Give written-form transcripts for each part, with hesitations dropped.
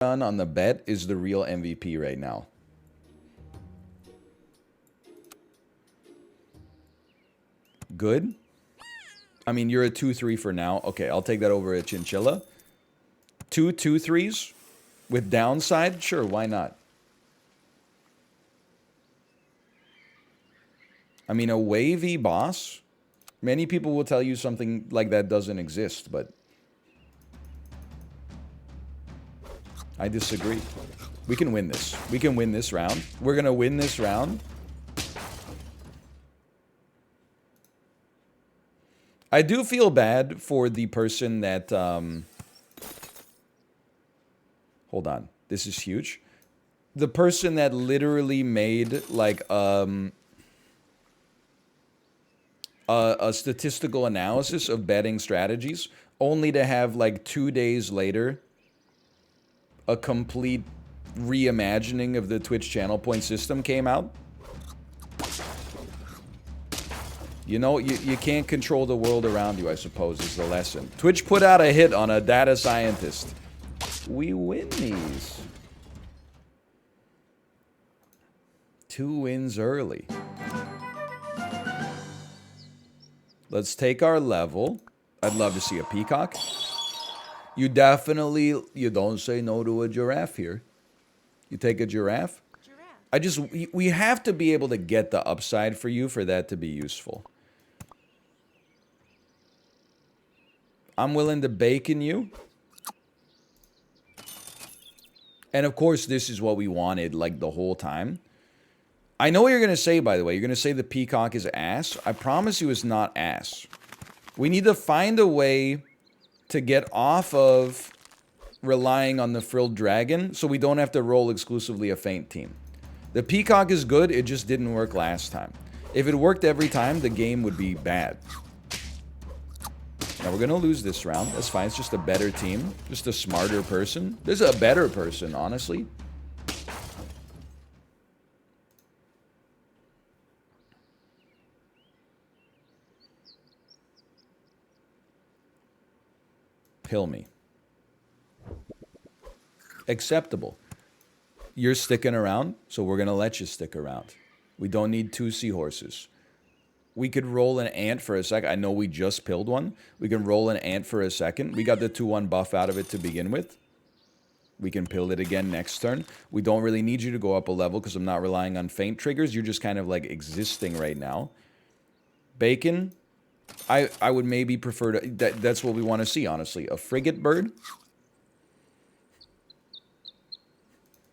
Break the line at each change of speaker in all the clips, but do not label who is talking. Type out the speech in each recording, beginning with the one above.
run on the bet is the real MVP right now. Good. I mean, you're a 2-3 for now. Okay, I'll take that over a Chinchilla. 2-2-3s with downside? Sure, why not? I mean, a wavy boss? Many people will tell you something like that doesn't exist, but I disagree. We can win this. We can win this round. We're going to win this round. I do feel bad for the person that... hold on. This is huge. The person that literally made, like, a statistical analysis of betting strategies, only to have, like, 2 days later, a complete reimagining of the Twitch channel point system came out. You know, you can't control the world around you, I suppose, is the lesson. Twitch put out a hit on a data scientist. We win these. 2 wins early. Let's take our level. I'd love to see a peacock. You definitely, you don't say no to a giraffe here. You take a giraffe? We have to be able to get the upside for you for that to be useful. I'm willing to bacon you. And of course, this is what we wanted, like, the whole time. I know what you're going to say, by the way. You're going to say the peacock is ass. I promise you it's not ass. We need to find a way to get off of relying on the frilled dragon so we don't have to roll exclusively a feint team. The peacock is good, it just didn't work last time. If it worked every time, the game would be bad. Now we're gonna lose this round. That's fine, it's just a better team. Just a smarter person. This is a better person, honestly. Pill me. Acceptable. You're sticking around, so we're going to let you stick around. We don't need 2 seahorses. We could roll an ant for a second. I know we just pilled one. We can roll an ant for a second. We got the 2-1 buff out of it to begin with. We can pill it again next turn. We don't really need you to go up a level because I'm not relying on feint triggers. You're just kind of like existing right now. Bacon. I would maybe prefer to... That's what we want to see, honestly. A frigate bird.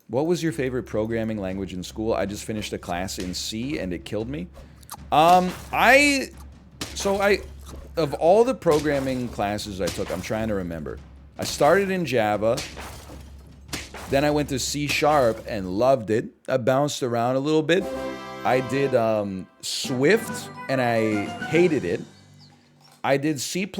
What was your favorite programming language in school? I just finished a class in C and it killed me. Of all the programming classes I took, I'm trying to remember. I started in Java. Then I went to C# and loved it. I bounced around a little bit. I did Swift and I hated it. I did C++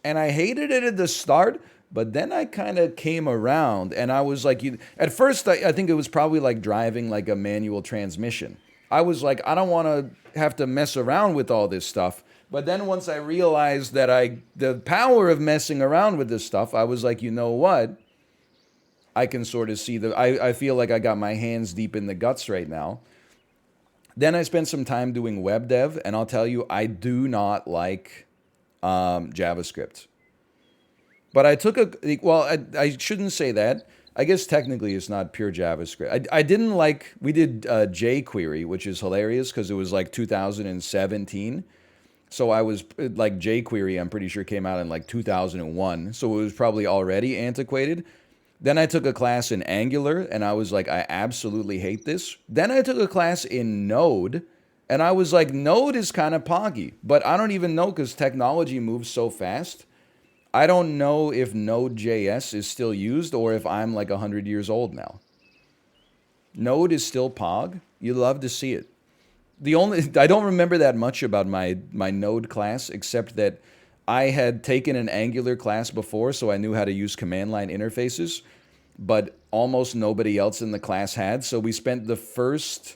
and I hated it at the start, but then I kind of came around and I was like, at first I think it was probably like driving like a manual transmission. I was like, I don't want to have to mess around with all this stuff. But then once I realized that the power of messing around with this stuff, I was like, you know what? I can sort of see I feel like I got my hands deep in the guts right now. Then I spent some time doing web dev, and I'll tell you, I do not like JavaScript. But I took I shouldn't say that. I guess technically it's not pure JavaScript. I didn't like, we did jQuery, which is hilarious because it was like 2017. So I was, like, jQuery, I'm pretty sure came out in like 2001. So it was probably already antiquated. Then I took a class in Angular, and I was like, I absolutely hate this. Then I took a class in Node, and I was like, Node is kind of poggy. But I don't even know because technology moves so fast. I don't know if Node.js is still used or if I'm like 100 years old now. Node is still pog. You love to see it. I don't remember that much about my Node class, except that I had taken an Angular class before, so I knew how to use command line interfaces, but almost nobody else in the class had. So we spent the first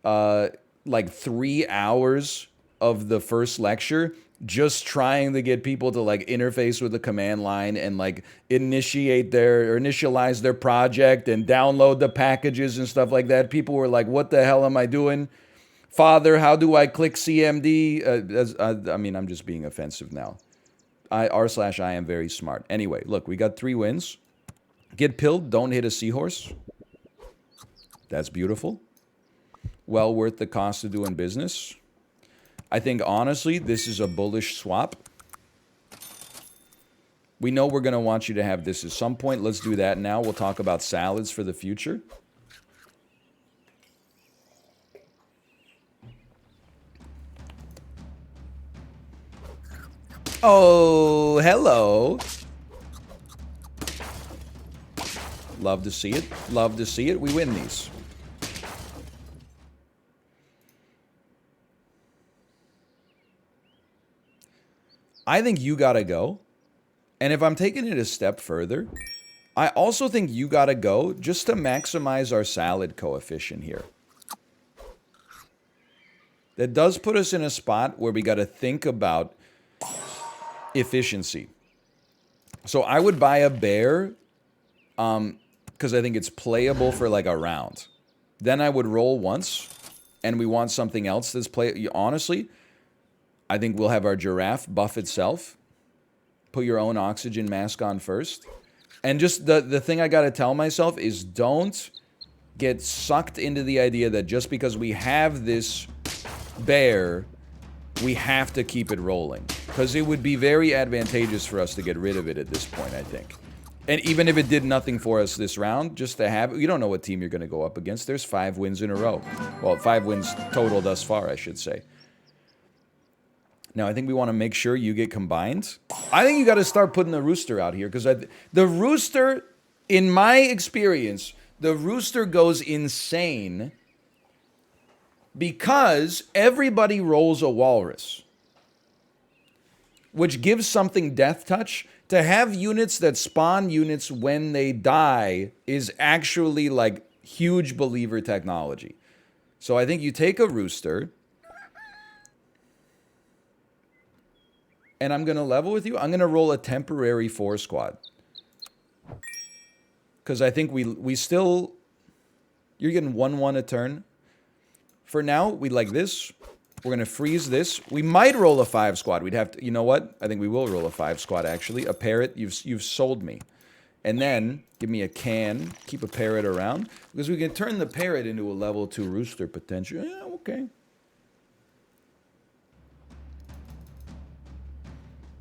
like 3 hours of the first lecture just trying to get people to like interface with the command line and like initialize their project and download the packages and stuff like that. People were like, what the hell am I doing? Father, how do I click CMD? I mean, I'm just being offensive now. R/I am very smart. Anyway, look, we got 3 wins. Get pilled, don't hit a seahorse. That's beautiful. Well worth the cost of doing business. I think, honestly, this is a bullish swap. We know we're going to want you to have this at some point. Let's do that now. We'll talk about salads for the future. Oh, hello. Love to see it. Love to see it. We win these. I think you gotta go. And if I'm taking it a step further, I also think you gotta go just to maximize our salad coefficient here. That does put us in a spot where we gotta think about efficiency. So I would buy a bear because I think it's playable for like a round. Then I would roll once, and we want something else that's play. Honestly, I think we'll have our giraffe buff itself. Put your own oxygen mask on first. And just the thing I got to tell myself is don't get sucked into the idea that just because we have this bear, we have to keep it rolling. Because it would be very advantageous for us to get rid of it at this point, I think. And even if it did nothing for us this round, just to have it, you don't know what team you're going to go up against. There's 5 wins in a row. Well, 5 wins total thus far, I should say. Now, I think we want to make sure you get combined. I think you got to start putting the rooster out here. Because the rooster, in my experience, the rooster goes insane because everybody rolls a walrus, which gives something death touch. To have units that spawn units when they die is actually like huge believer technology. So I think you take a rooster, and I'm going to level with you. I'm going to roll a temporary 4 squad. Because I think we still... You're getting 1/1 a turn. For now, we like this. We're going to freeze this. We might roll a 5 squad. We'd have to... You know what? I think we will roll a 5 squad, actually. A parrot. You've sold me. And then, give me a can. Keep a parrot around. Because we can turn the parrot into a level 2 rooster, potentially. Yeah, okay.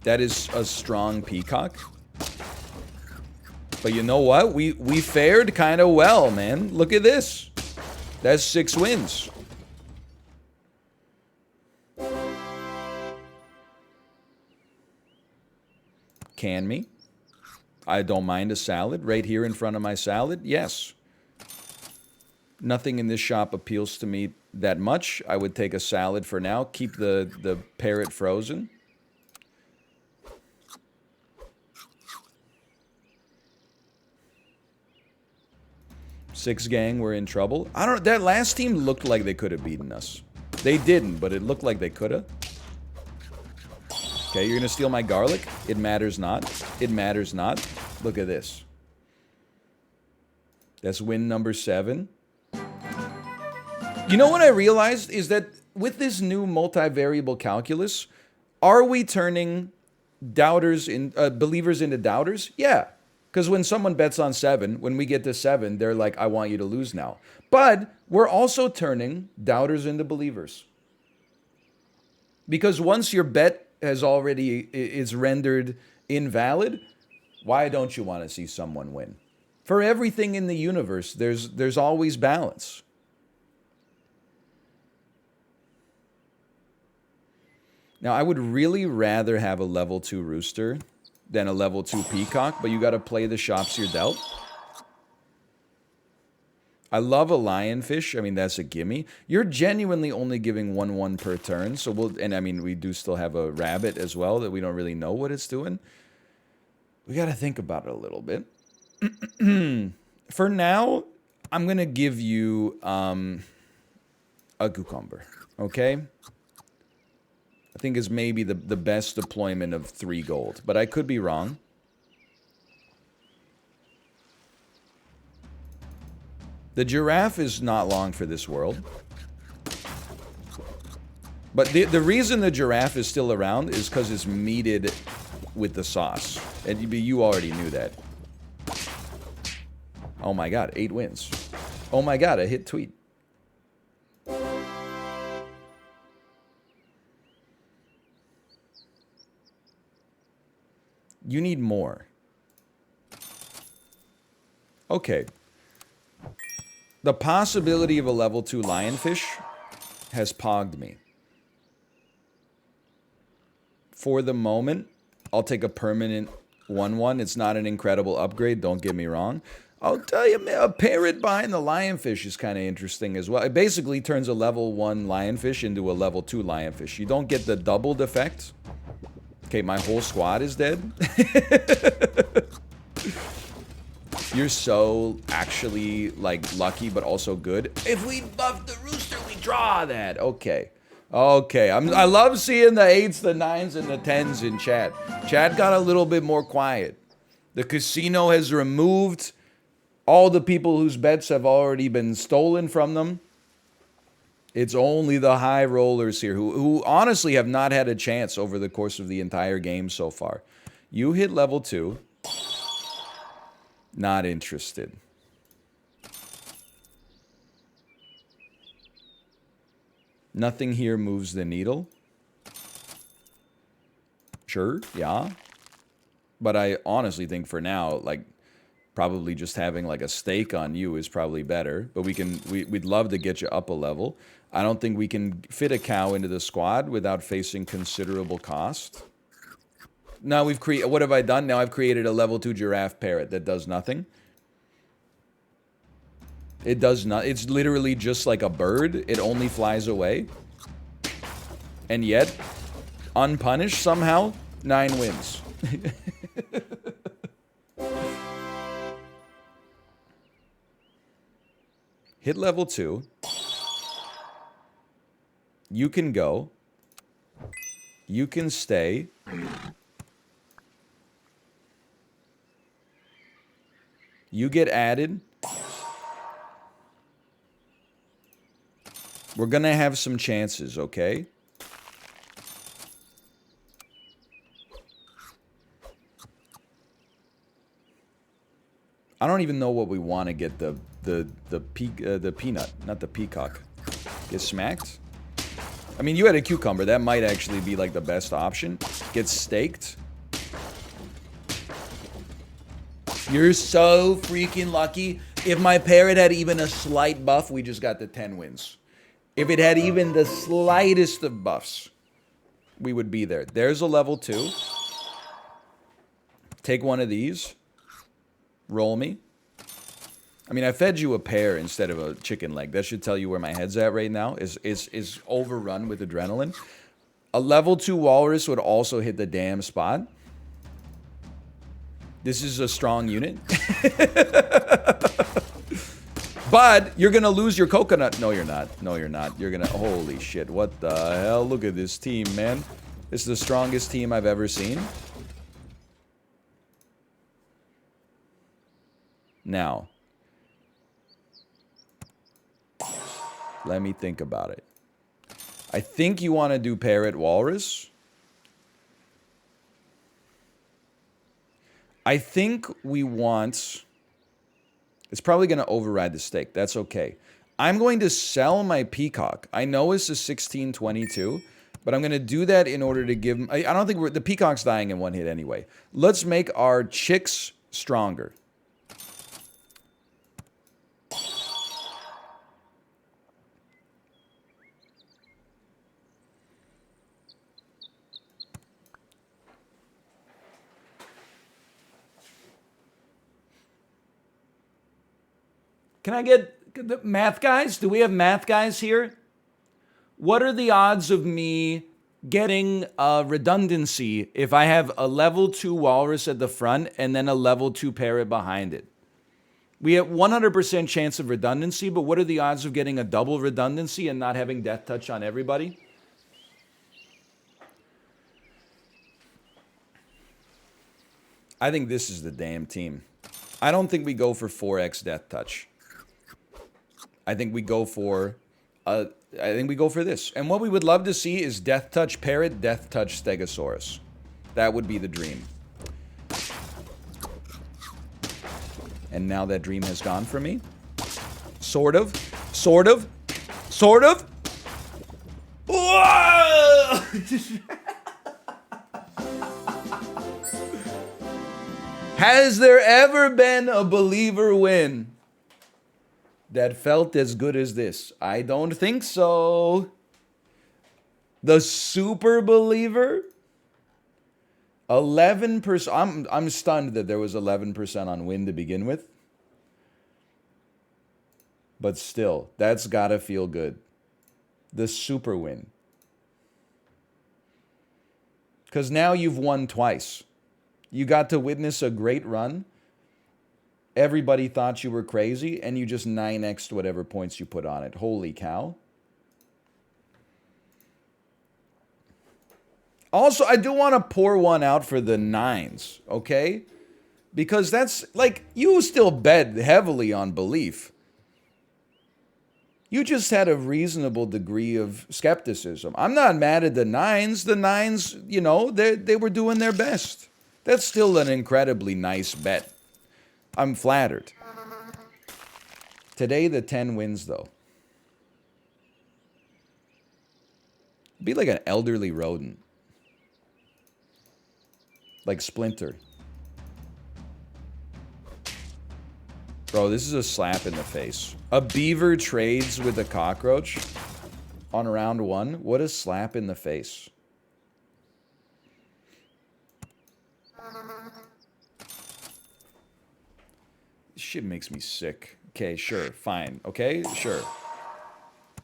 That is a strong peacock. But you know what? We fared kind of well, man. Look at this. That's 6 wins. Can me. I don't mind a salad. Right here in front of my salad, yes. Nothing in this shop appeals to me that much. I would take a salad for now. Keep the parrot frozen. Six gang, we're in trouble. I don't know. That last team looked like they could have beaten us. They didn't, but it looked like they could have. Okay, you're going to steal my garlic? It matters not. It matters not. Look at this. That's win number 7. You know what I realized is that with this new multivariable calculus, are we turning doubters in believers into doubters? Yeah. Because when someone bets on 7, when we get to 7, they're like, I want you to lose now. But we're also turning doubters into believers. Because once your bet is rendered invalid, why don't you want to see someone win? For everything in the universe, there's always balance. Now, I would really rather have a level 2 rooster than a level 2 peacock, but you got to play the shops you're dealt. I love a lionfish. I mean, that's a gimme. You're genuinely only giving 1/1 per turn, so and I mean, we do still have a rabbit as well that we don't really know what it's doing. We got to think about it a little bit. For now, I'm going to give you a cucumber, okay? I think is maybe the best deployment of 3 gold. But I could be wrong. The giraffe is not long for this world. But the reason the giraffe is still around is because it's meated with the sauce. And you already knew that. Oh my god, 8 wins. Oh my god, a hit tweet. You need more. Okay. The possibility of a level 2 lionfish has pogged me. For the moment, I'll take a permanent 1-1. It's not an incredible upgrade, don't get me wrong. I'll tell you, a parrot behind the lionfish is kind of interesting as well. It basically turns a level 1 lionfish into a level 2 lionfish. You don't get the doubled effect. Okay, my whole squad is dead. You're so actually, like, lucky, but also good. If we buff the rooster, we draw that. Okay. Okay. I love seeing the 8s, the 9s, and the 10s in chat. Chat got a little bit more quiet. The casino has removed all the people whose bets have already been stolen from them. It's only the high rollers here who honestly have not had a chance over the course of the entire game so far. You hit level 2. Not interested. Nothing here moves the needle. Sure, yeah. But I honestly think for now, like, probably just having like a stake on you is probably better. But we'd love to get you up a level. I don't think we can fit a cow into the squad without facing considerable cost. Now we've created, what have I done? Now I've created a level 2 giraffe parrot that does nothing. It does not, it's literally just like a bird. It only flies away. And yet, unpunished somehow, 9 wins. Hit level 2. You can go. You can stay. You get added. We're gonna have some chances, okay? I don't even know what we want to get the peanut, not the peacock. Get smacked? I mean, you had a cucumber. That might actually be like the best option. Get staked. You're so freaking lucky. If my parrot had even a slight buff, we just got the 10 wins. If it had even the slightest of buffs, we would be there. There's a level 2. Take one of these. Roll me. I mean, I fed you a pear instead of a chicken leg. That should tell you where my head's at right now. Is overrun with adrenaline. A level 2 walrus would also hit the damn spot. This is a strong unit. But you're going to lose your coconut. No, you're not. No, you're not. You're going to... Holy shit. What the hell? Look at this team, man. This is the strongest team I've ever seen. Now, let me think about it. I think you want to do parrot walrus. I think we want... It's probably going to override the stake. That's okay. I'm going to sell my peacock. I know it's a 1622, but I'm going to do that in order to give... I don't think the peacock's dying in one hit anyway. Let's make our chicks stronger. Can I get the math guys? Do we have math guys here? What are the odds of me getting redundancy if I have a level 2 walrus at the front and then a level 2 parrot behind it? We have 100% chance of redundancy, but what are the odds of getting a double redundancy and not having death touch on everybody? I think this is the damn team. I don't think we go for 4x Death Touch. I think we go for this. And what we would love to see is Death Touch Parrot, Death Touch Stegosaurus. That would be the dream. And now that dream has gone from me. Sort of. Sort of. Sort of. Has there ever been a believer win that felt as good as this? I don't think so. The super believer? 11%. I'm stunned that there was 11% on win to begin with. But still, that's gotta feel good. The super win. Because now you've won twice. You got to witness a great run. Everybody thought you were crazy, and you just 9x'd whatever points you put on it. Holy cow. Also, I do want to pour one out for the 9s, okay? Because that's, like, you still bet heavily on belief. You just had a reasonable degree of skepticism. I'm not mad at the 9s. The 9s, you know, they were doing their best. That's still an incredibly nice bet. I'm flattered. Today, the 10 wins, though. Be like an elderly rodent. Like Splinter. Bro, this is a slap in the face. A beaver trades with a cockroach on round 1. What a slap in the face. This shit makes me sick. Okay, sure, fine. Okay, sure.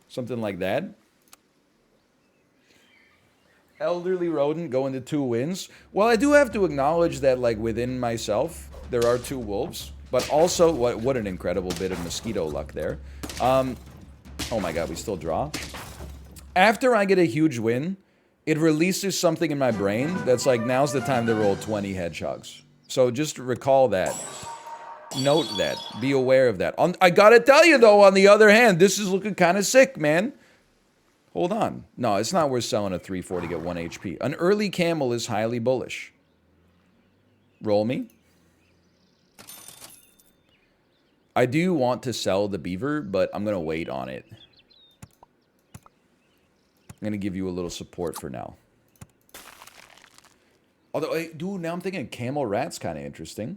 Something like that. Elderly rodent going to 2 wins. Well, I do have to acknowledge that, like, within myself, there are 2 wolves. But also, what an incredible bit of mosquito luck there. Oh my god, we still draw. After I get a huge win, it releases something in my brain that's like, now's the time to roll 20 hedgehogs. So just recall that. Note that. Be aware of that. I gotta tell you, though, on the other hand, this is looking kind of sick, man. Hold on. No, it's not worth selling a 3-4 to get 1 HP. An early camel is highly bullish. Roll me. I do want to sell the beaver, but I'm going to wait on it. I'm going to give you a little support for now. Although, dude, now I'm thinking camel rat's kind of interesting.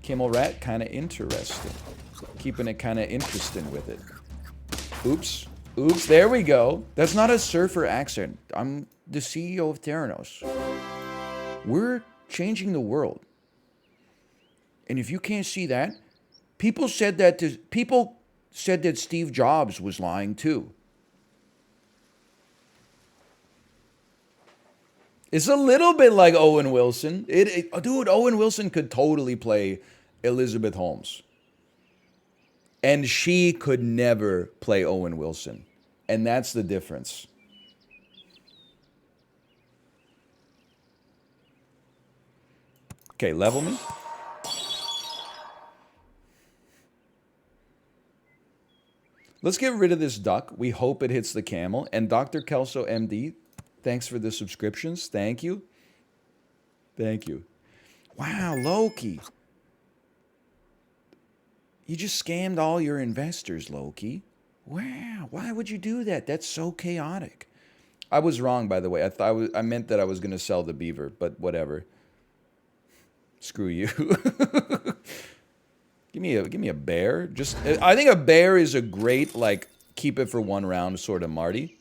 Camel rat, kind of interesting. Keeping it kind of interesting with it. Oops. Oops, there we go. That's not a surfer accent. I'm the CEO of Theranos. We're changing the world. And if you can't see that, people said that Steve Jobs was lying too. It's a little bit like Owen Wilson. Dude, Owen Wilson could totally play Elizabeth Holmes. And she could never play Owen Wilson. And that's the difference. Okay, level me. Let's get rid of this duck. We hope it hits the camel. And Dr. Kelso MD, thanks for the subscriptions. Thank you. Thank you. Wow, Loki. You just scammed all your investors, Loki. Wow, why would you do that? That's so chaotic. I was wrong, by the way. I meant that I was going to sell the beaver, but whatever. Screw you. Give me a bear. I think a bear is a great, like, keep it for 1 round sort of Marty.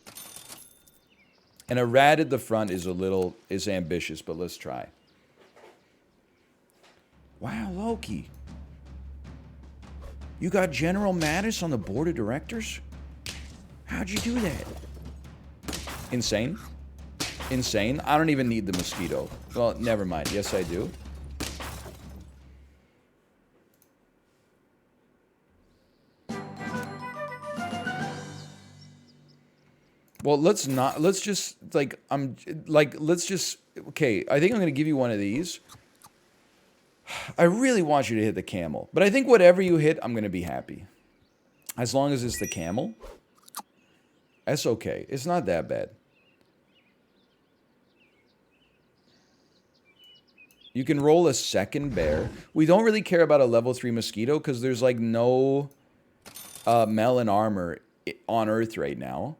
And a rat at the front is ambitious, but let's try. Wow, Loki. You got General Mattis on the board of directors? How'd you do that? Insane. Insane. I don't even need the mosquito. Well, never mind. Yes, I do. Well, let's not. Let's just like let's just. Okay, I think I'm gonna give you one of these. I really want you to hit the camel, but I think whatever you hit, I'm gonna be happy. As long as it's the camel, that's okay. It's not that bad. You can roll a second bear. We don't really care about a level 3 mosquito because there's like no melon armor on Earth right now.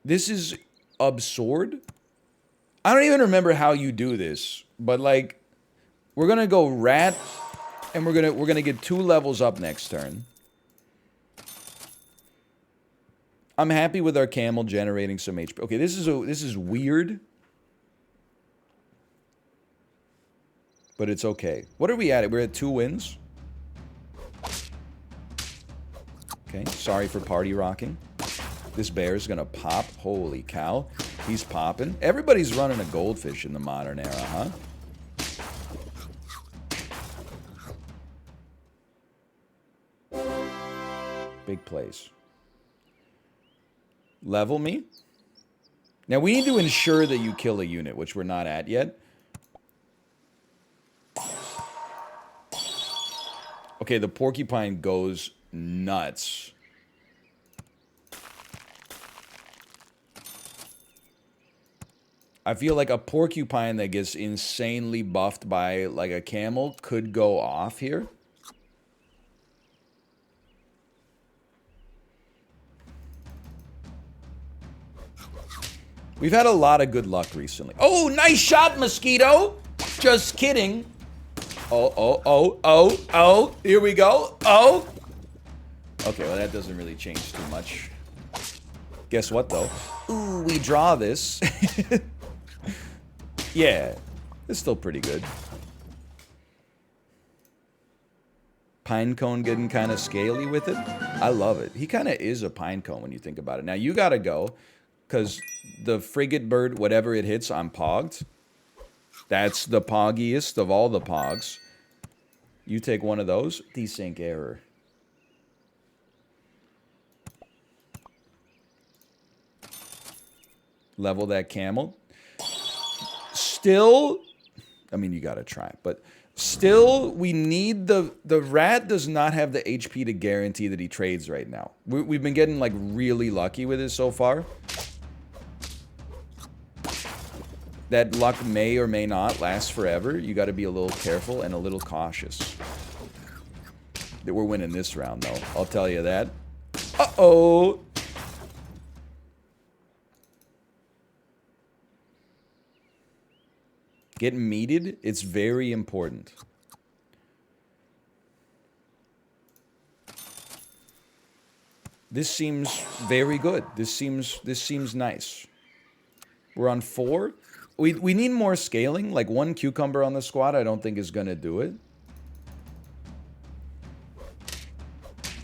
This is absurd. I don't even remember how you do this, but like, we're gonna go rat, and we're gonna get 2 levels up next turn. I'm happy with our camel generating some HP. Okay, this is weird, but it's okay. What are we at? We're at 2 wins. Okay, sorry for party rocking. This bear's gonna pop. Holy cow. He's popping. Everybody's running a goldfish in the modern era, huh? Big plays. Level me. Now we need to ensure that you kill a unit, which we're not at yet. Okay, the porcupine goes nuts. I feel like a porcupine that gets insanely buffed by like a camel could go off here. We've had a lot of good luck recently. Oh, nice shot, Mosquito! Just kidding. Oh. Here we go. Oh! Okay, well, that doesn't really change too much. Guess what, though? Ooh, we draw this. Yeah, it's still pretty good. Pinecone getting kind of scaly with it. I love it. He kind of is a pinecone when you think about it. Now, you gotta go, because the frigate bird, whatever it hits, I'm pogged. That's the poggiest of all the pogs. You take one of those. Desync error. Level that camel. Still, I mean, you gotta try, but still, we need the rat does not have the HP to guarantee that he trades right now. We've been getting like really lucky with it so far. That luck may or may not last forever. You got to be a little careful and a little cautious. That we're winning this round, though. I'll tell you that. Uh-oh. Get meated. It's very important. This seems very good. This seems nice. We're on 4. We need more scaling. Like 1 cucumber on the squad, I don't think is gonna do it.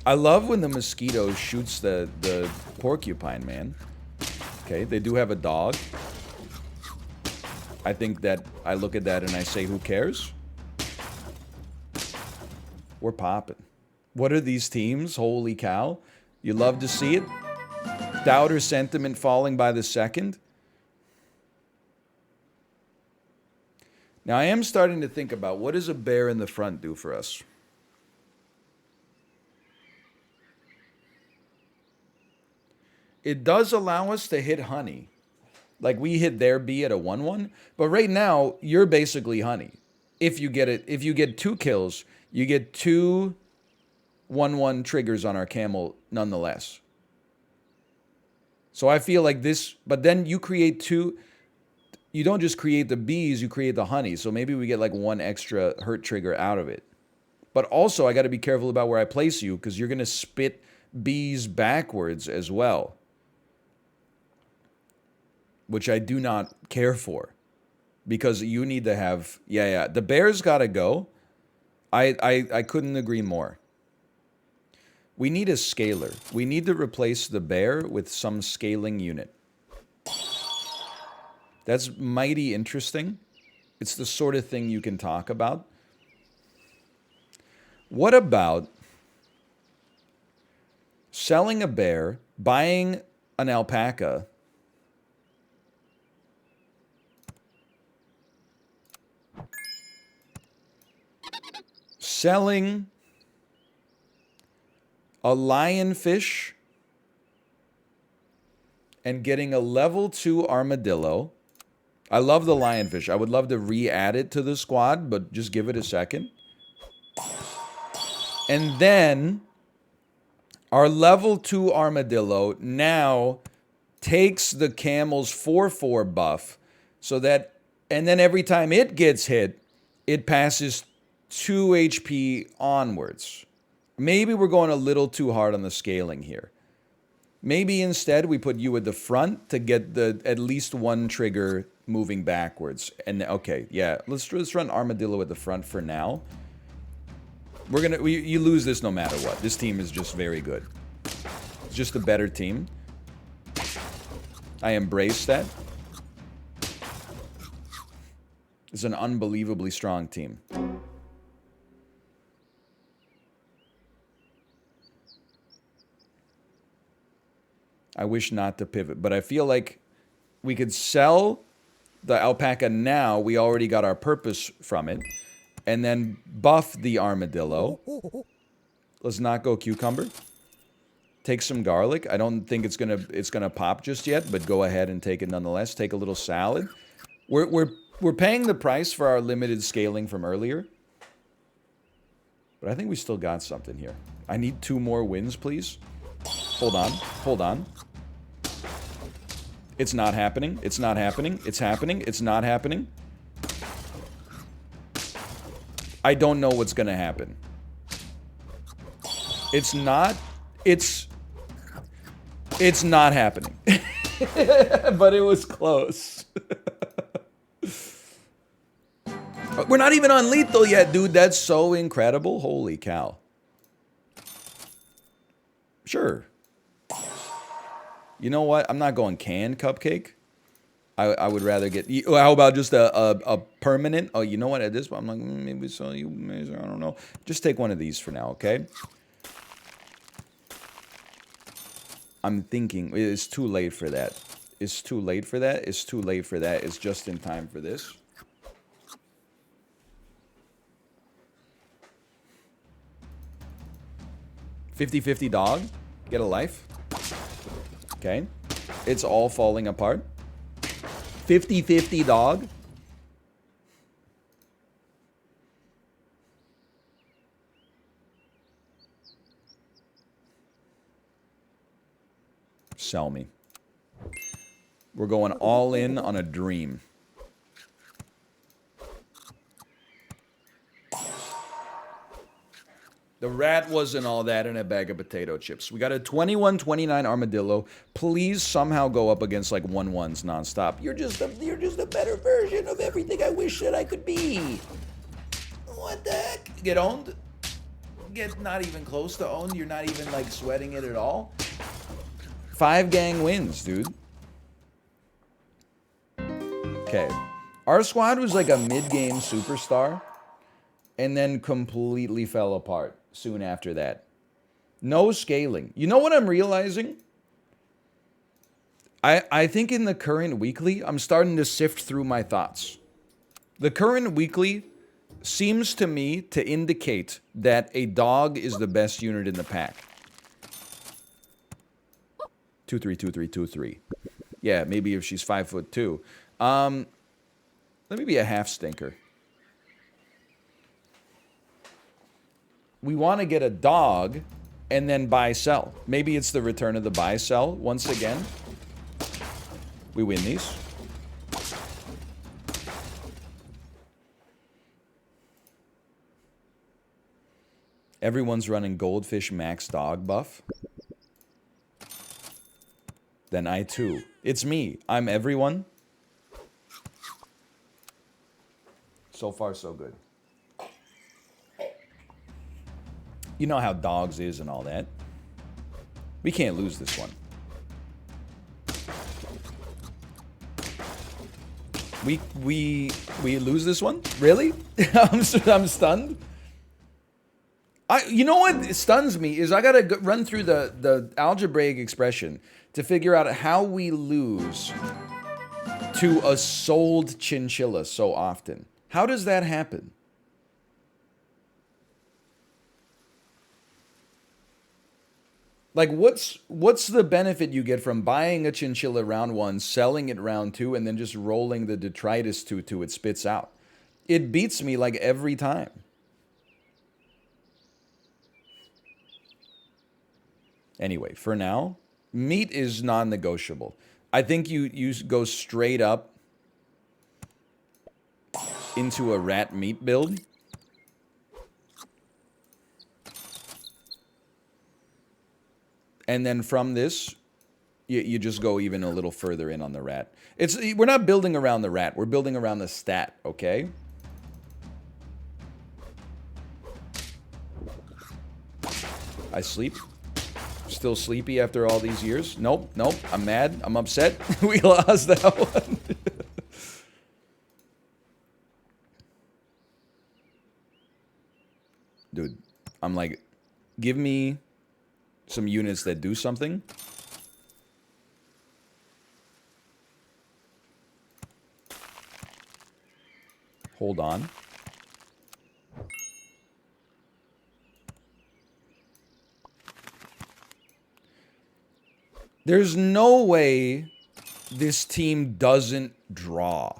I love when the mosquito shoots the porcupine, man. Okay, they do have a dog. I think that I look at that and I say, who cares? We're popping. What are these teams? Holy cow. You love to see it? Doubter sentiment falling by the second. Now, I am starting to think about what does a bear in the front do for us? It does allow us to hit honey. Like, we hit their bee at a 1-1, but right now, you're basically honey. If you get it, if you get 2 kills, you get 2 1-1 triggers on our camel nonetheless. So I feel like this, but then you create 2, you don't just create the bees, you create the honey. So maybe we get like 1 extra hurt trigger out of it. But also, I got to be careful about where I place you, because you're going to spit bees backwards as well, which I do not care for, because you need to have, yeah, the bear's got to go. I couldn't agree more. We need a scaler. We need to replace the bear with some scaling unit. That's mighty interesting. It's the sort of thing you can talk about. What about selling a bear, buying an alpaca. Selling a lionfish and getting a level 2 armadillo. I love the lionfish. I would love to re-add it to the squad, but just give it a second. And then our level 2 armadillo now takes the camel's 4/4 buff so that, and then every time it gets hit, it passes 2 HP onwards. Maybe we're going a little too hard on the scaling here. Maybe instead we put you at the front to get the at least one trigger moving backwards. And okay, yeah, let's run armadillo at the front for now. You lose this no matter what. This team is just very good. It's just a better team. I embrace that. It's an unbelievably strong team. I wish not to pivot, but I feel like we could sell the alpaca now. We already got our purpose from it. And then buff the armadillo. Let's not go cucumber. Take some garlic. I don't think it's gonna pop just yet, but go ahead and take it nonetheless. Take a little salad. We're paying the price for our limited scaling from earlier. But I think we still got something here. I need 2 more wins, please. Hold on. Hold on. It's not happening. It's not happening. It's happening. It's not happening. I don't know what's gonna happen. It's not. It's not happening. But it was close. We're not even on lethal yet, dude. That's so incredible. Holy cow. Sure. You know what? I'm not going canned cupcake. I would rather get... How about just a permanent? Oh, you know what? At this point, I'm like, maybe so. I don't know. Just take one of these for now, okay? I'm thinking it's too late for that. It's too late for that. It's too late for that. It's just in time for this. $50-50 dog. Get a life. Okay. It's all falling apart. 50-50 dog. Sell me. We're going all in on a dream. The rat wasn't all that in a bag of potato chips. We got a 21-29 armadillo. Please somehow go up against like 1-1s nonstop. You're just a better version of everything I wish that I could be. What the heck? Get owned? Get not even close to owned? You're not even like sweating it at all? 5 gang wins, dude. Okay. Our squad was like a mid-game superstar and then completely fell apart soon after that. No scaling. You know what I'm realizing? I think in the current weekly, I'm starting to sift through my thoughts. The current weekly seems to me to indicate that a dog is the best unit in the pack. 2-3, 2-3, 2-3. Yeah, maybe if she's 5'2". Let me be a half stinker. We want to get a dog and then buy sell. Maybe it's the return of the buy sell once again. We win these. Everyone's running goldfish max dog buff. Then I too. It's me. I'm everyone. So far, so good. You know how dogs is and all that. We can't lose this one. We lose this one? Really? I'm stunned. You know what stuns me is I gotta run through the algebraic expression to figure out how we lose to a sold chinchilla so often. How does that happen? Like, what's the benefit you get from buying a chinchilla round 1, selling it round 2, and then just rolling the detritus to it spits out? It beats me like every time. Anyway, for now, meat is non-negotiable. I think you go straight up into a rat meat build. And then from this, you just go even a little further in on the rat. We're not building around the rat. We're building around the stat, okay? I sleep. Still sleepy after all these years? Nope, nope. I'm mad. I'm upset. We lost that one. Dude, I'm like, give me some units that do something. Hold on. There's no way this team doesn't draw.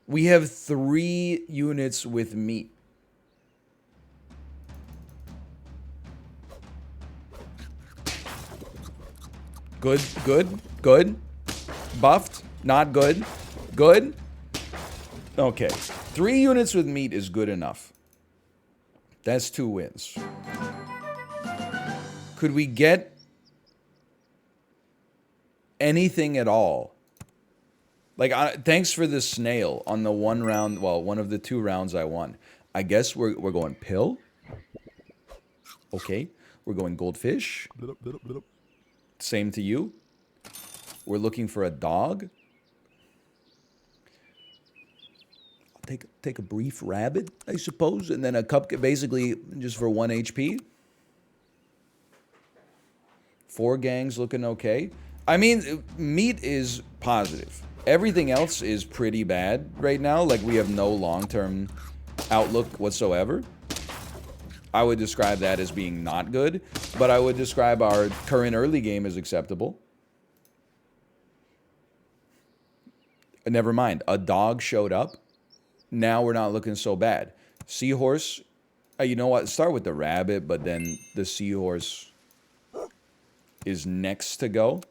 We have 3 units with meat. Good, good, good. Buffed, not good. Good. Okay. 3 units with meat is good enough. That's 2 wins. Could we get anything at all? Like, thanks for the snail on the one round. Well, one of the 2 rounds I won. I guess we're going pill. Okay. We're going goldfish. Same to you. We're looking for a dog. I'll take a brief rabbit, I suppose, and then a cupcake, basically just for 1 HP. 4 gangs looking okay. I mean, meat is positive. Everything else is pretty bad right now. Like, we have no long-term outlook whatsoever. I would describe that as being not good, but I would describe our current early game as acceptable. Never mind. A dog showed up. Now we're not looking so bad. Seahorse. You know what? Start with the rabbit, but then the seahorse is next to go.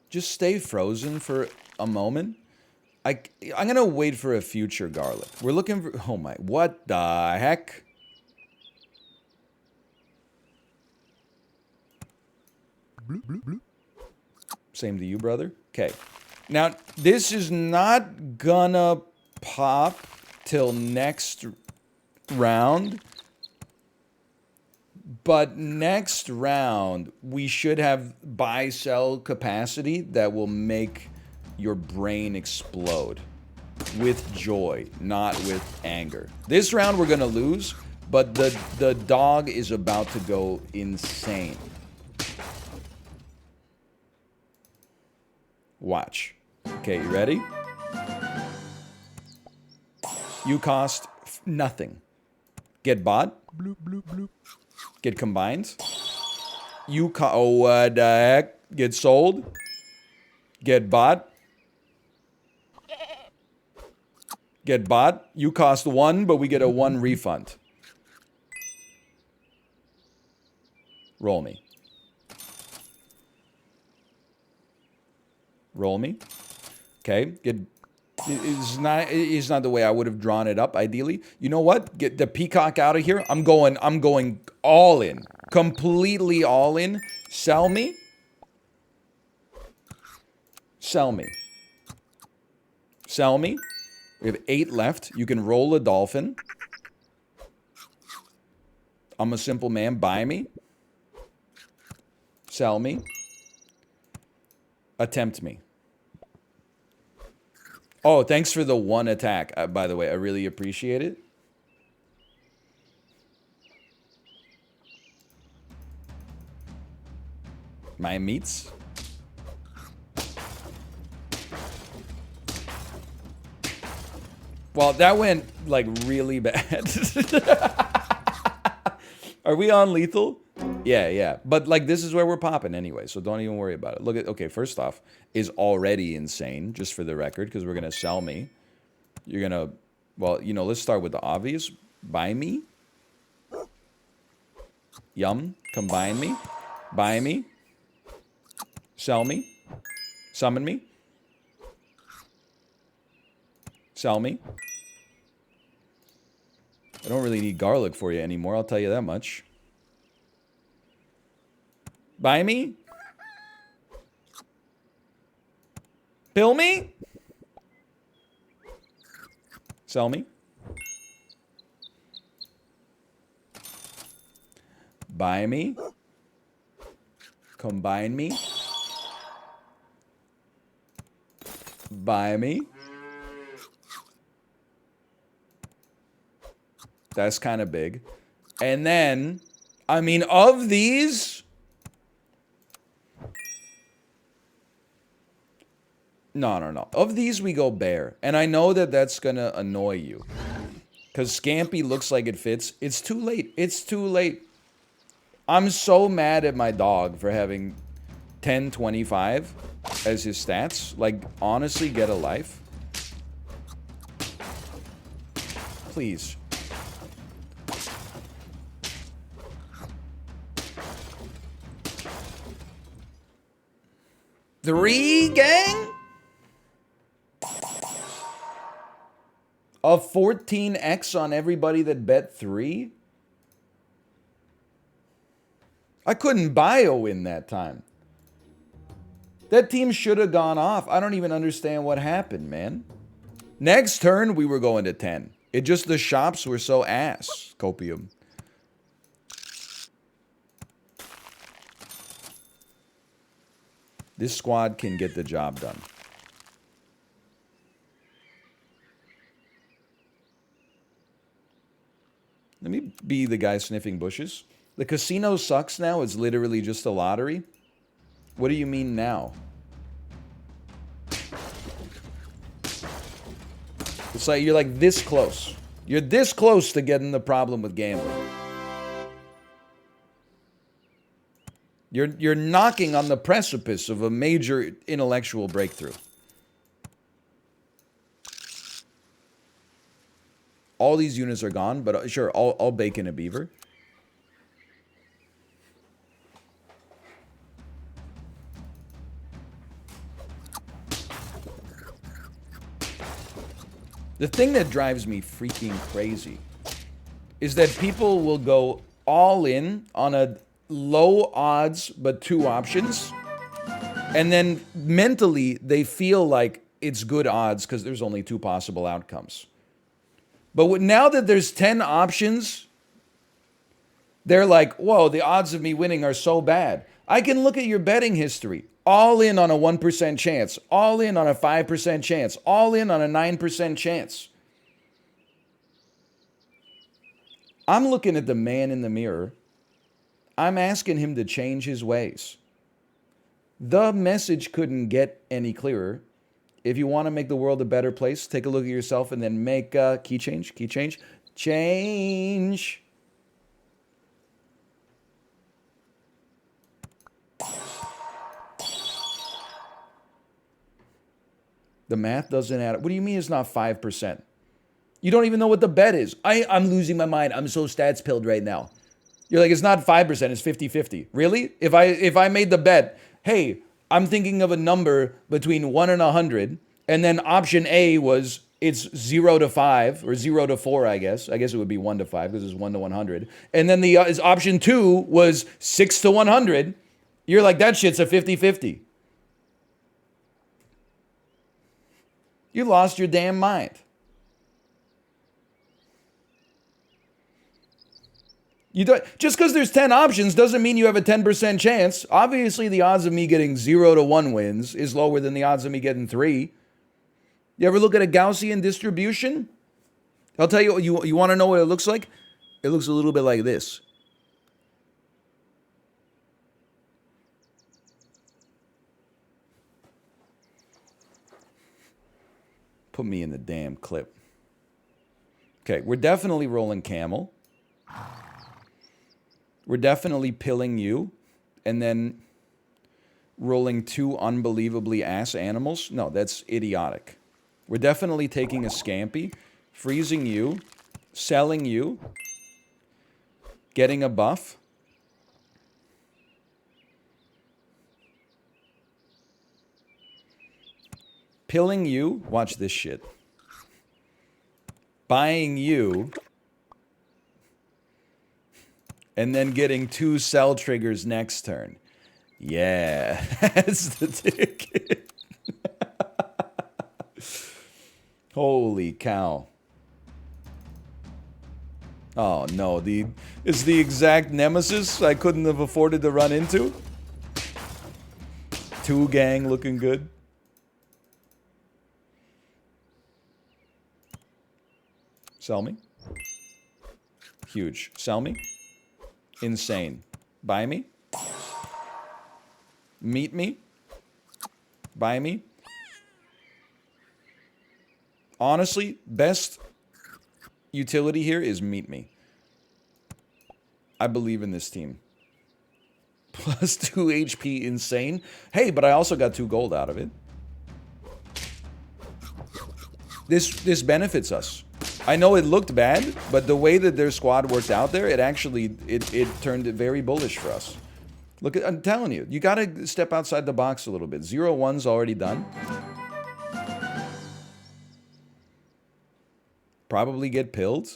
Just stay frozen for a moment. I'm going to wait for a future garlic. We're looking for... Oh my... What the heck? Bloop, bloop, bloop. Same to you, brother. Okay. Now, this is not gonna pop till next round. But next round, we should have buy-sell capacity that will make your brain explode with joy, not with anger. This round we're gonna lose, but the dog is about to go insane. Watch. Okay, you ready? You cost nothing. Get bought. Bloop, bloop, bloop. Get combined. Oh, what the heck? Get sold. Get bought. Get bought. You cost 1, but we get a 1 refund. Roll me. Roll me. Okay. It's not the way I would have drawn it up, ideally. You know what? Get the peacock out of here. I'm going all in. Completely all in. Sell me. Sell me. Sell me. We have 8 left. You can roll a dolphin. I'm a simple man. Buy me. Sell me. Attempt me. Oh, thanks for the 1 attack, by the way. I really appreciate it. My meats. Well, that went, like, really bad. Are we on lethal? Yeah. But, like, this is where we're popping anyway, so don't even worry about it. Look at, okay, first off, is already insane, just for the record, because we're going to sell me. You're going to, well, you know, let's start with the obvious. Buy me. Yum. Combine me. Buy me. Sell me. Summon me. Sell me. I don't really need garlic for you anymore, I'll tell you that much. Buy me? Bill me? Sell me? Buy me? Combine me? Buy me? That's kind of big. And then, I mean, of these... No. Of these, we go bear. And I know that that's going to annoy you. Because Scampy looks like it fits. It's too late. It's too late. I'm so mad at my dog for having 1025 as his stats. Like, honestly, get a life. Please. Three, gang? A 14x on everybody that bet 3? I couldn't bio in that time. That team should have gone off. I don't even understand what happened, man. Next turn, we were going to 10. It just, the shops were so ass. Copium. This squad can get the job done. Let me be the guy sniffing bushes. The casino sucks now. It's literally just a lottery. What do you mean now? It's like you're like this close. You're this close to getting the problem with gambling. You're knocking on the precipice of a major intellectual breakthrough. All these units are gone, but sure, I'll bake in a beaver. The thing that drives me freaking crazy is that people will go all in on a low odds but 2 options, and then mentally they feel like it's good odds because there's only 2 possible outcomes. But now that there's 10 options, they're like, whoa, the odds of me winning are so bad. I can look at your betting history. All in on a 1% chance. All in on a 5% chance. All in on a 9% chance. I'm looking at the man in the mirror. I'm asking him to change his ways. The message couldn't get any clearer. If you want to make the world a better place, take a look at yourself and then make key change. Change. The math doesn't add up. What do you mean it's not 5%? You don't even know what the bet is. I'm losing my mind. I'm so stats pilled right now. You're like, it's not 5%, it's 50-50. Really? If I made the bet, hey, I'm thinking of a number between 1 and 100, and then option A was it's 0 to 5, or 0 to 4, I guess. I guess it would be 1 to 5 because it's 1 to 100. And then the option 2 was 6 to 100. You're like, that shit's a 50-50. You lost your damn mind. You don't, just because there's 10 options doesn't mean you have a 10% chance. Obviously, the odds of me getting 0 to 1 wins is lower than the odds of me getting 3. You ever look at a Gaussian distribution? I'll tell you, you want to know what it looks like? It looks a little bit like this. put me in the damn clip. Okay, we're definitely rolling camel. We're definitely pilling you. And then rolling 2 unbelievably ass animals. No, that's idiotic. We're definitely taking a Scampy, freezing you, selling you, getting a buff. Pilling you, watch this shit. Buying you, and then getting 2 sell triggers next turn. Yeah, that's the ticket. Holy cow. Oh no, it's the exact nemesis I couldn't have afforded to run into. 2 gang looking good. Sell me. Huge. Sell me. Insane. Buy me. Meet me. Buy me. Honestly, best utility here is meet me. I believe in this team. Plus 2 HP, insane. Hey, but I also got 2 gold out of it. This benefits us. I know it looked bad, but the way that their squad worked out there, it actually, it turned it very bullish for us. Look, I'm telling you, you gotta step outside the box a little bit. 0-1's already done. Probably get pilled.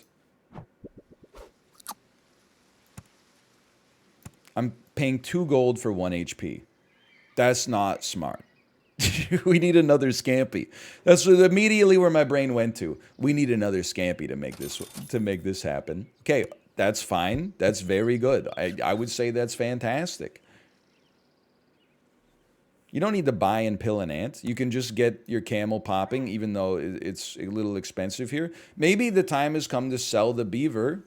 I'm paying 2 gold for 1 HP. That's not smart. We need another Scampy. That's immediately where my brain went to. We need another Scampy to make this happen. Okay, that's fine. That's very good. I would say that's fantastic. You don't need to buy and pill an ant. You can just get your camel popping, even though it's a little expensive here. Maybe the time has come to sell the beaver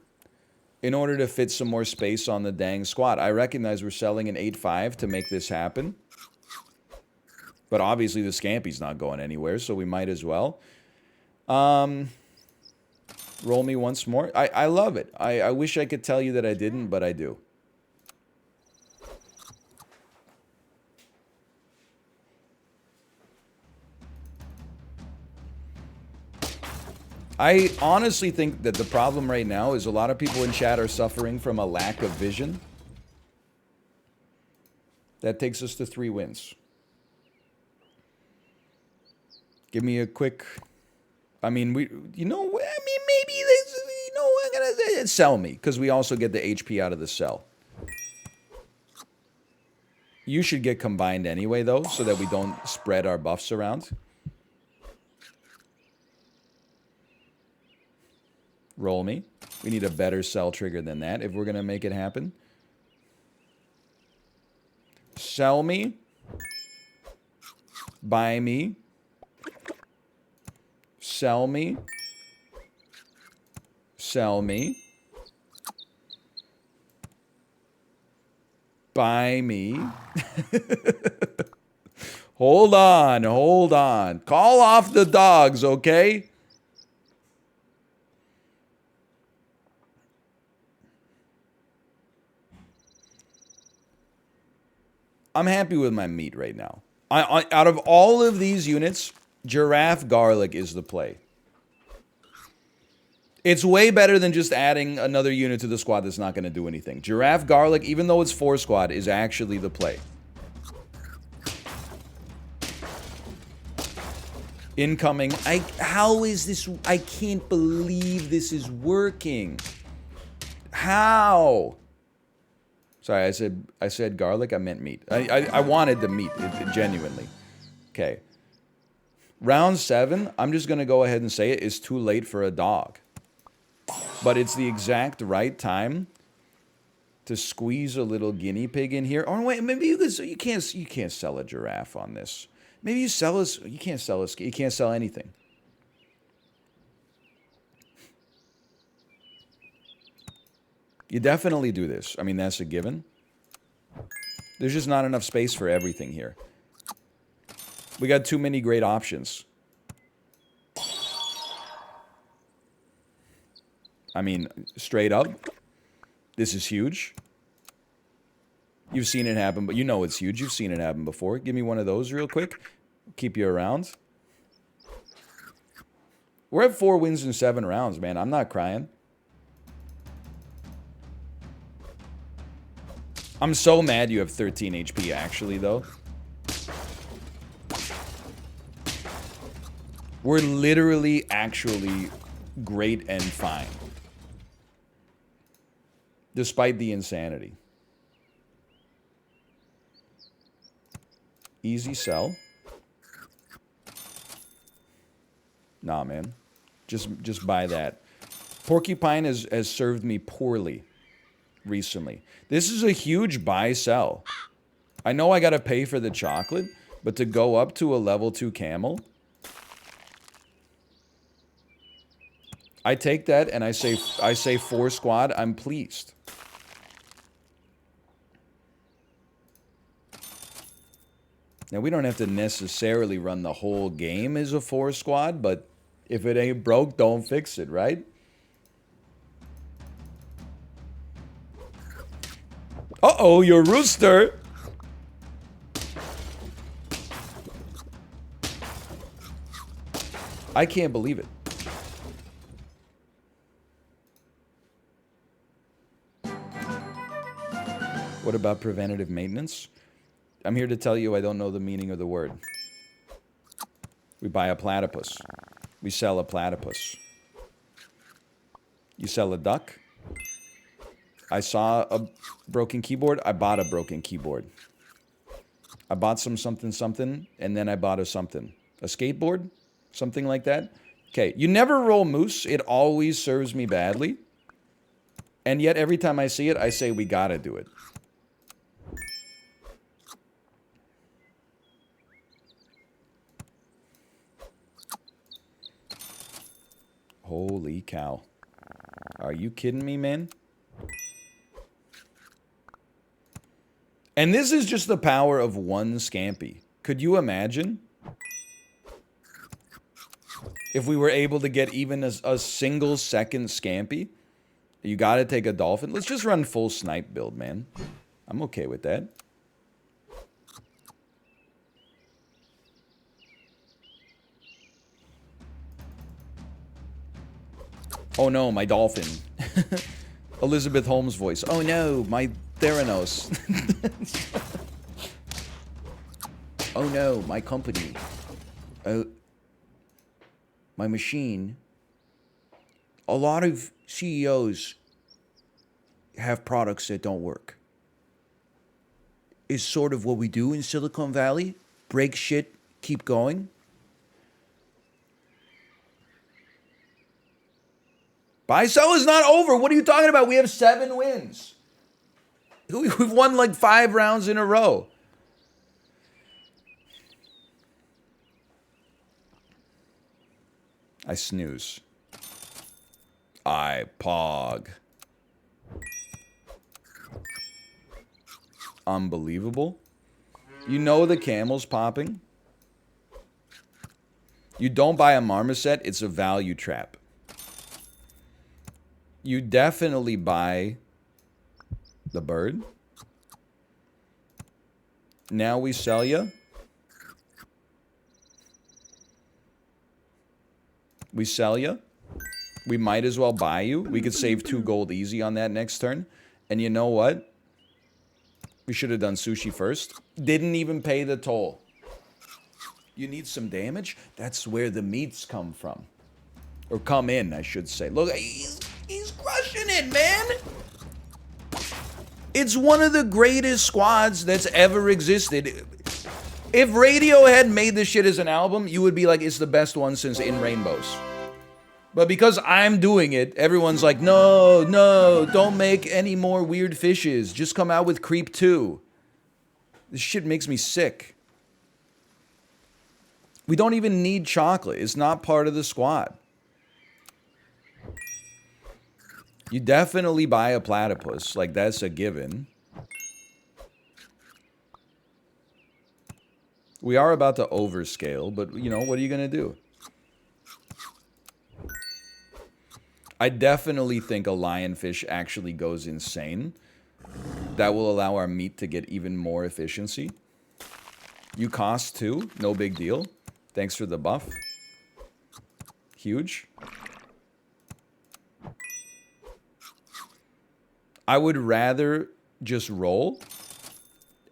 in order to fit some more space on the dang squad. I recognize we're selling an 8-5 to make this happen. But obviously the Scampy's not going anywhere, so we might as well. Roll me once more. I love it. I wish I could tell you that I didn't, but I do. I honestly think that the problem right now is a lot of people in chat are suffering from a lack of vision. That takes us to 3 wins. Give me a quick... I mean, maybe this, I'm gonna sell me, because we also get the HP out of the sell. You should get combined anyway, though, so that we don't spread our buffs around. Roll me. We need a better sell trigger than that if we're going to make it happen. Sell me. Buy me. Sell me. Sell me. Buy me. Hold on, hold on. Call off the dogs, okay? I'm happy with my meat right now. Out of all of these units, giraffe garlic is the play. It's way better than just adding another unit to the squad that's not going to do anything. Giraffe garlic, even though it's 4 squad, is actually the play. Incoming. How is this? I can't believe this is working. How? Sorry, I said garlic. I meant meat. I wanted the meat, genuinely. Okay. Round 7, I'm just going to go ahead and say it, is too late for a dog. But it's the exact right time to squeeze a little guinea pig in here. Or wait, maybe you can't sell a giraffe on this. Maybe you sell us. You can't sell us. You can't sell anything. You definitely do this. I mean, that's a given. There's just not enough space for everything here. We got too many great options. I mean, straight up. This is huge. You've seen it happen, but you know it's huge. You've seen it happen before. Give me one of those real quick. Keep you around. We're at 4 wins in 7 rounds, man. I'm not crying. I'm so mad you have 13 HP, actually, though. We're literally, actually great and fine. Despite the insanity. Easy sell. Nah, man. Just buy that. Porcupine has served me poorly recently. This is a huge buy-sell. I know I gotta pay for the chocolate, but to go up to a level 2 camel... I take that and I say 4 squad, I'm pleased. Now, we don't have to necessarily run the whole game as a 4 squad, but if it ain't broke, don't fix it, right? Uh-oh, your rooster! I can't believe it. What about preventative maintenance? I'm here to tell you I don't know the meaning of the word. We buy a platypus. We sell a platypus. You sell a duck? I saw a broken keyboard. I bought a broken keyboard. I bought some something, and then I bought a something. A skateboard? Something like that? Okay, you never roll moose. It always serves me badly. And yet every time I see it, I say we gotta do it. Holy cow. Are you kidding me, man? And this is just the power of one Scampy. Could you imagine? If we were able to get even a single second Scampy? You gotta take a dolphin. Let's just run full snipe build, man. I'm okay with that. Oh no, my dolphin. Elizabeth Holmes voice. Oh no, my Theranos. Oh no, my company. My machine. A lot of CEOs have products that don't work. Is sort of what we do in Silicon Valley. Break shit, keep going. Buy-sell is not over. What are you talking about? We have 7 wins. We've won like 5 rounds in a row. I snooze. I pog. Unbelievable. You know the camel's popping. You don't buy a marmoset, it's a value trap. You definitely buy the bird. Now we sell you. We sell you. We might as well buy you. We could save 2 gold easy on that next turn. And you know what? We should have done sushi first. Didn't even pay the toll. You need some damage? That's where the meats come from. Or come in, I should say. Look, he's crushing it, man. It's one of the greatest squads that's ever existed. If Radiohead made this shit as an album, you would be like, it's the best one since In Rainbows. But because I'm doing it, everyone's like, no, no, don't make any more weird fishes. Just come out with Creep 2. This shit makes me sick. We don't even need chocolate. It's not part of the squad. You definitely buy a platypus. Like, that's a given. We are about to overscale, but, you know, what are you going to do? I definitely think a lionfish actually goes insane. That will allow our meat to get even more efficiency. You cost 2, no big deal. Thanks for the buff. Huge. I would rather just roll.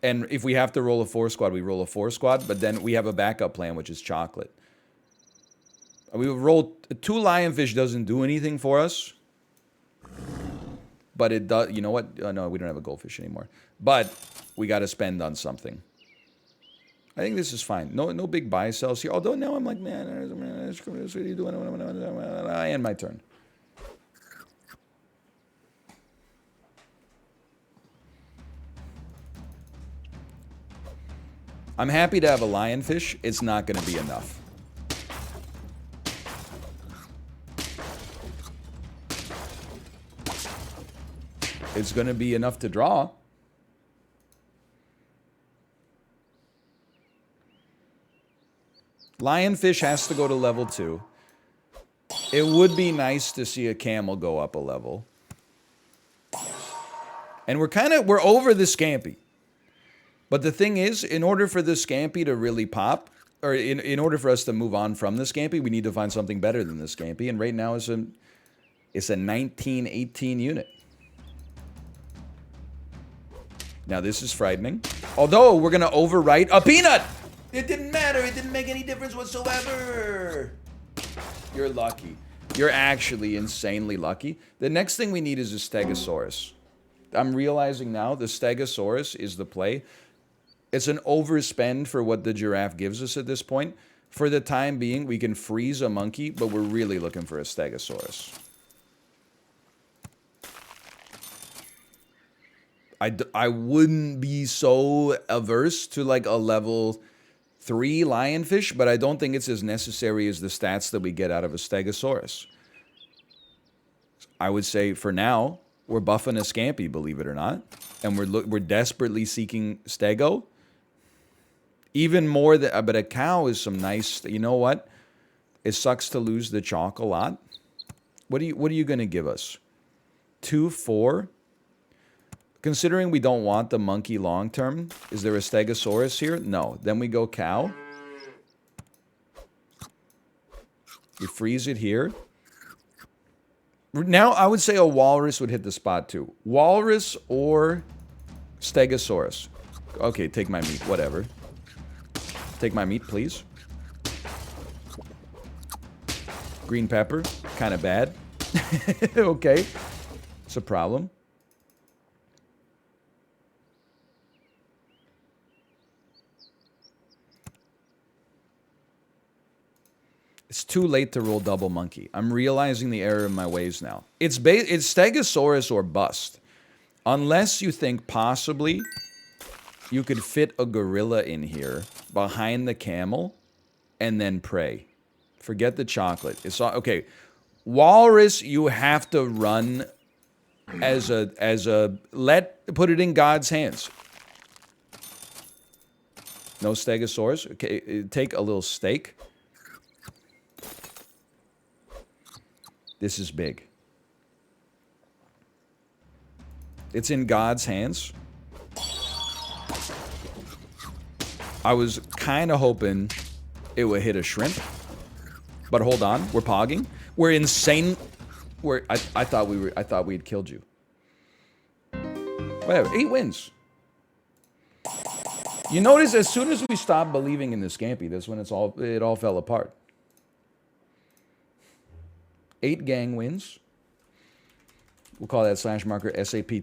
And if we have to roll a 4 squad, we roll a 4 squad. But then we have a backup plan, which is chocolate. We would roll 2 lionfish doesn't do anything for us. But it does, you know what? No, we don't have a goldfish anymore. But we got to spend on something. I think this is fine. No big buy sells here. Although now I'm like, man, what are you doing? I end my turn. I'm happy to have a lionfish. It's not going to be enough. It's going to be enough to draw. Lionfish has to go to level 2. It would be nice to see a camel go up a level. And we're over the Scampi. But the thing is, in order for the Scampi to really pop, or in order for us to move on from the Scampi, we need to find something better than the Scampi. And right now it's a 1918 unit. Now this is frightening. Although we're going to overwrite a peanut. It didn't matter. It didn't make any difference whatsoever. You're lucky. You're actually insanely lucky. The next thing we need is a Stegosaurus. I'm realizing now the Stegosaurus is the play. It's an overspend for what the giraffe gives us at this point. For the time being, we can freeze a monkey, but we're really looking for a Stegosaurus. I wouldn't be so averse to like a level 3 lionfish, but I don't think it's as necessary as the stats that we get out of a Stegosaurus. I would say for now, we're buffing a Scampi, believe it or not. And we're desperately seeking Stego. Even more than, but a cow is some nice, you know what? It sucks to lose the chalk a lot. What are you going to give us? 2, 4? Considering we don't want the monkey long term, is there a Stegosaurus here? No. Then we go cow. We freeze it here. Now, I would say a walrus would hit the spot too. Walrus or Stegosaurus. Okay, take my meat, whatever. Take my meat, please. Green pepper, kind of bad. Okay, it's a problem. It's too late to roll double monkey. I'm realizing the error in my ways now. It's Stegosaurus or bust. Unless you think possibly you could fit a gorilla in here behind the camel and then pray. Forget the chocolate. It's okay. Walrus, you have to run as a put it in God's hands. No Stegosaurus. Okay, take a little steak. This is big. It's in God's hands. I was kind of hoping it would hit a shrimp. But hold on, we're pogging. We're insane. I thought we had killed you. Whatever, 8 wins. You notice as soon as we stopped believing in the Scampi, that's when it all fell apart. 8 gang wins. We'll call that slash marker SAP